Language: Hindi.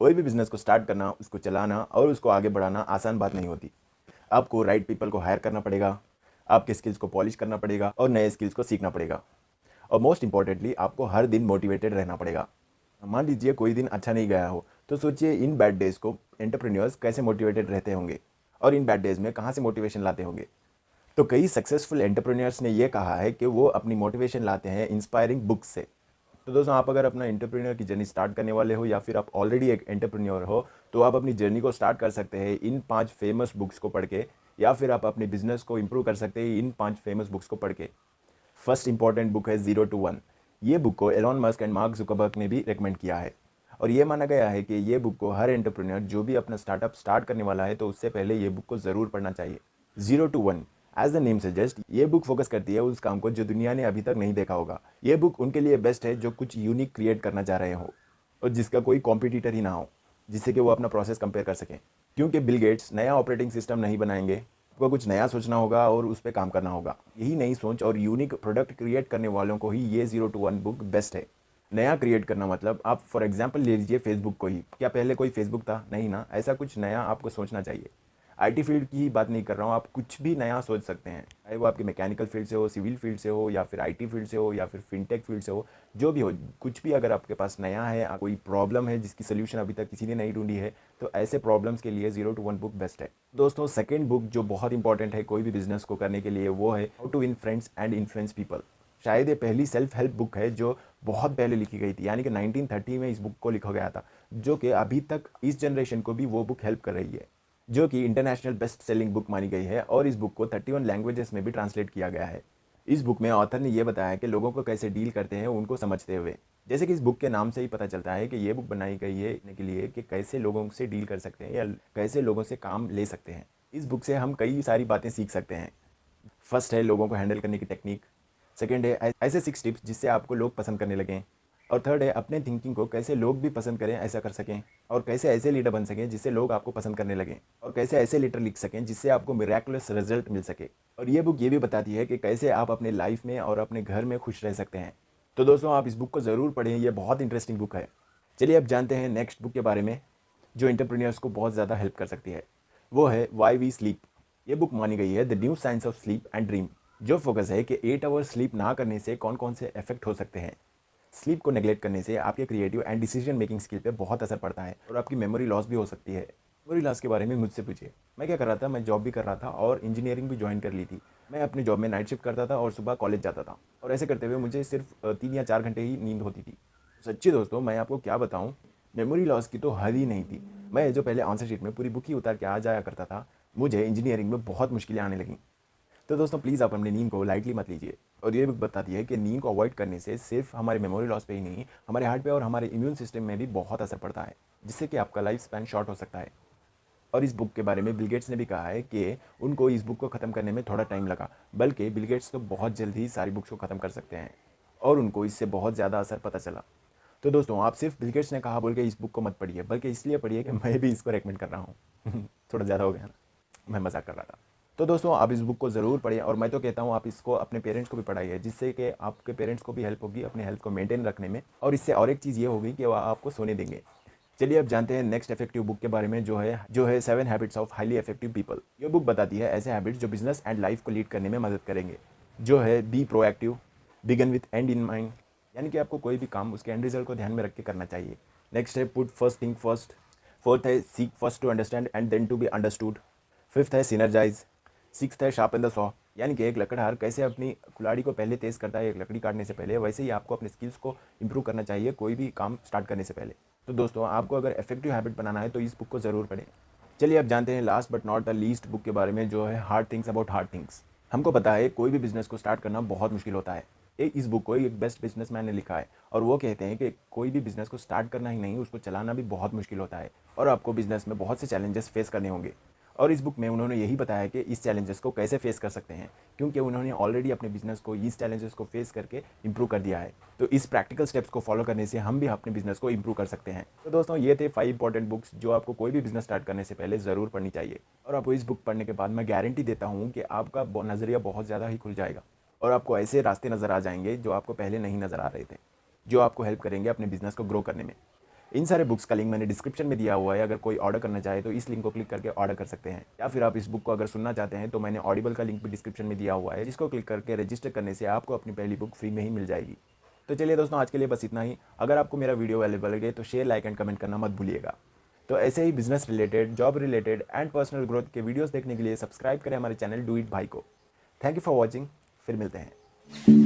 कोई भी बिजनेस को स्टार्ट करना, उसको चलाना और उसको आगे बढ़ाना आसान बात नहीं होती। आपको राइट पीपल को हायर करना पड़ेगा, आपके स्किल्स को पॉलिश करना पड़ेगा और नए स्किल्स को सीखना पड़ेगा। और मोस्ट इंपॉर्टेंटली आपको हर दिन मोटिवेटेड रहना पड़ेगा। मान लीजिए कोई दिन अच्छा नहीं गया हो, तो सोचिए इन बैड डेज को एंटरप्रेन्योर्स कैसे मोटिवेटेड रहते होंगे और इन बैड डेज में कहाँ से मोटिवेशन लाते होंगे। तो कई सक्सेसफुल एंटरप्रेन्योर्स ने यह कहा है कि वो अपनी मोटिवेशन लाते हैं इंस्पायरिंग बुक्स से। तो दोस्तों, आप अगर अपना एंटरप्रेन्योर की जर्नी स्टार्ट करने वाले हो या फिर आप ऑलरेडी एक एंटरप्रेन्योर हो, तो आप अपनी जर्नी को स्टार्ट कर सकते हैं इन 5 फेमस बुक्स को पढ़ के, या फिर आप अपने बिजनेस को इंप्रूव कर सकते हैं इन 5 फेमस बुक्स को पढ़ के। फर्स्ट इंपॉर्टेंट बुक है 0 to 1। ये बुक को Elon Musk and mark Zuckerberg ने भी रेकमेंड किया है और ये माना गया है कि ये बुक को हर एंटरप्रेन्योर जो भी अपना स्टार्टअप स्टार्ट करने वाला है तो उससे पहले ये बुक को ज़रूर पढ़ना चाहिए। 0 to 1, as the name suggest, ये बुक फोकस करती है उस काम को जो दुनिया ने अभी तक नहीं देखा होगा। ये बुक उनके लिए बेस्ट है जो कुछ यूनिक क्रिएट करना चाह रहे हो और जिसका कोई कॉम्पिटिटर ही ना हो, जिससे कि वो अपना प्रोसेस कंपेयर कर सकें। क्योंकि बिल गेट्स नया ऑपरेटिंग सिस्टम नहीं बनाएंगे, आपको कुछ नया सोचना होगा और उस पर काम करना होगा। यही नई सोच और यूनिक प्रोडक्ट क्रिएट करने वालों को ही ये 0 to 1 बुक बेस्ट है। नया क्रिएट करना मतलब आप फॉर एग्जांपल ले लीजिए फेसबुक को ही। क्या पहले कोई फेसबुक था? नहीं ना। ऐसा कुछ नया आपको सोचना चाहिए। आईटी फील्ड की ही बात नहीं कर रहा हूँ, आप कुछ भी नया सोच सकते हैं, चाहे वो आपके मैकेनिकल फील्ड से हो, सिविल फील्ड से हो, या फिर आईटी फील्ड से हो, या फिर फिनटेक फील्ड से हो, जो भी हो, कुछ भी अगर आपके पास नया है, कोई प्रॉब्लम है जिसकी सोल्यूशन अभी तक किसी ने नहीं ढूंढी है, तो ऐसे प्रॉब्लम्स के लिए 0 to 1 बुक बेस्ट है। दोस्तों, सेकेंड बुक जो बहुत इंपॉर्टेंट है कोई भी बिजनेस को करने के लिए, वो है how to win friends and influence people. शायद ये पहली सेल्फ हेल्प बुक है जो बहुत पहले लिखी गई थी, यानी कि 1930 में इस बुक को लिखा गया था, जो कि अभी तक इस जनरेशन को भी वो बुक हेल्प कर रही है, जो कि इंटरनेशनल बेस्ट सेलिंग बुक मानी गई है और इस बुक को 31 लैंग्वेजेस में भी ट्रांसलेट किया गया है। इस बुक में ऑथर ने यह बताया कि लोगों को कैसे डील करते हैं उनको समझते हुए। जैसे कि इस बुक के नाम से ही पता चलता है कि ये बुक बनाई गई है के लिए कि कैसे लोगों से डील कर सकते हैं या कैसे लोगों से काम ले सकते हैं। इस बुक से हम कई सारी बातें सीख सकते हैं। फर्स्ट है लोगों को हैंडल करने की टेक्निक। सेकंड है ऐसे 6 टिप्स जिससे आपको लोग पसंद करने लगें। और थर्ड है अपने थिंकिंग को कैसे लोग भी पसंद करें, ऐसा कर सकें। और कैसे ऐसे लीडर बन सकें जिससे लोग आपको पसंद करने लगें। और कैसे ऐसे लेटर लिख सकें जिससे आपको मिरेकुलस रिजल्ट मिल सके। और ये बुक ये भी बताती है कि कैसे आप अपने लाइफ में और अपने घर में खुश रह सकते हैं। तो दोस्तों, आप इस बुक को ज़रूर पढ़ें, ये बहुत इंटरेस्टिंग बुक है। चलिए अब जानते हैं नेक्स्ट बुक के बारे में जो एंटरप्रेन्योर्स को बहुत ज़्यादा हेल्प कर सकती है। वो है वाई वी स्लीप। ये बुक मानी गई है the new science of sleep and dream, जो फोकस है कि 8 आवर्स स्लीप ना करने से कौन कौन से इफेक्ट हो सकते हैं। स्लीप को नेग्लेक्ट करने से आपके creative and decision making skill पे बहुत असर पड़ता है और आपकी मेमोरी लॉस भी हो सकती है। मेमोरी लॉस के बारे में मुझसे पूछिए। मैं क्या कर रहा था, मैं जॉब भी कर रहा था और इंजीनियरिंग भी ज्वाइन कर ली थी। मैं अपनी जॉब में नाइट शिफ्ट करता था और सुबह कॉलेज जाता था और ऐसे करते हुए मुझे सिर्फ 3 या 4 घंटे ही नींद होती थी। सच्ची दोस्तों, मैं आपको क्या बताऊं, मेमोरी लॉस की तो हद ही नहीं थी। मैं जो पहले आंसर शीट में पूरी बुक ही उतार के आ जाया करता था, मुझे इंजीनियरिंग में बहुत मुश्किलें आने लगीं। तो दोस्तों, प्लीज़ आप अपनी नींद को लाइटली मत लीजिए। और ये भी बताती है कि नींद को अवॉइड करने से सिर्फ हमारे मेमोरी लॉस पे ही नहीं, हमारे हार्ट पे और हमारे इम्यून सिस्टम में भी बहुत असर पड़ता है, जिससे कि आपका लाइफ स्पैन शॉर्ट हो सकता है। और इस बुक के बारे में बिल गेट्स ने भी कहा है कि उनको इस बुक को ख़त्म करने में थोड़ा टाइम लगा, बल्कि बिल गेट्स तो बहुत जल्द ही सारी बुक्स को ख़त्म कर सकते हैं और उनको इससे बहुत ज़्यादा असर पता चला। तो दोस्तों, आप सिर्फ बिल गेट्स ने कहा बोल के इस बुक को मत पढ़िए, बल्कि इसलिए पढ़िए कि मैं भी इसको रेकमेंड कर रहा हूँ। थोड़ा ज़्यादा हो गया ना, मैं मजाक कर रहा था। तो दोस्तों, आप इस बुक को ज़रूर पढ़िए और मैं तो कहता हूँ आप इसको अपने पेरेंट्स को भी पढ़ाइए, जिससे कि आपके पेरेंट्स को भी हेल्प होगी अपने हेल्थ को मेंटेन रखने में। और इससे और एक चीज़ ये होगी कि वह आपको सोने देंगे। चलिए अब जानते हैं नेक्स्ट इफेक्टिव बुक के बारे में जो है 7 habits of highly effective people. ये बुक बताती है ऐसे हैबिट्स जो बिजनेस एंड लाइफ को लीड करने में मदद करेंगे। जो है be proactive, begin with end in mind, यानी कि आपको कोई भी काम उसके एंड रिजल्ट को ध्यान में रख के करना चाहिए। नेक्स्ट है put first thing first. Fourth है seek first to understand and then to be understood. Fifth है सिनर्जाइज। सिक्स्थ है शार्पन द सॉ, यानी कि एक लकड़हार कैसे अपनी कुल्हाड़ी को पहले तेज़ करता है एक लकड़ी काटने से पहले, वैसे ही आपको अपने स्किल्स को इंप्रूव करना चाहिए कोई भी काम स्टार्ट करने से पहले। तो दोस्तों, आपको अगर इफेक्टिव हैबिट बनाना है तो इस बुक को ज़रूर पढ़ें। चलिए अब जानते हैं last but not the least book के बारे में, जो है hard things about hard things. हमको पता है कोई भी बिजनेस को स्टार्ट करना बहुत मुश्किल होता है। इस बुक को एक बेस्ट बिजनेसमैन ने लिखा है और वो कहते हैं कि कोई भी बिजनेस को स्टार्ट करना ही नहीं, उसको चलाना भी बहुत मुश्किल होता है और आपको बिजनेस में बहुत से चैलेंजेस फेस करने होंगे। और इस बुक में उन्होंने यही बताया कि इस चैलेंजेस को कैसे फेस कर सकते हैं, क्योंकि उन्होंने ऑलरेडी अपने बिजनेस को इस चैलेंजेस को फेस करके इंप्रूव कर दिया है। तो इस प्रैक्टिकल स्टेप्स को फॉलो करने से हम भी अपने बिजनेस को इंप्रूव कर सकते हैं। तो दोस्तों, ये थे 5 इंपॉर्टेंट बुक्स जो आपको कोई भी बिजनेस स्टार्ट करने से पहले ज़रूर पढ़नी चाहिए। और आपको इस बुक पढ़ने के बाद मैं गारंटी देता हूँ कि आपका नज़रिया बहुत ज़्यादा ही खुल जाएगा और आपको ऐसे रास्ते नज़र आ जाएंगे जो आपको पहले नहीं नज़र आ रहे थे, जो आपको हेल्प करेंगे अपने बिजनेस को ग्रो करने में। इन सारे बुक्स का लिंक मैंने डिस्क्रिप्शन में दिया हुआ है। अगर कोई ऑर्डर करना चाहे तो इस लिंक को क्लिक करके ऑर्डर कर सकते हैं, या फिर आप इस बुक को अगर सुनना चाहते हैं तो मैंने ऑडिबल का लिंक भी डिस्क्रिप्शन में दिया हुआ है, जिसको क्लिक करके रजिस्टर करने से आपको अपनी पहली बुक फ्री में ही मिल जाएगी। तो चलिए दोस्तों, आज के लिए बस इतना ही। अगर आपको मेरा वीडियो वैल्यूएबल लगे तो शेयर, लाइक एंड कमेंट करना मत भूलिएगा। तो ऐसे ही business related, job related and personal growth के वीडियोस देखने के लिए सब्सक्राइब करें हमारे चैनल डू इट भाई को। Thank you for watching. फिर मिलते हैं।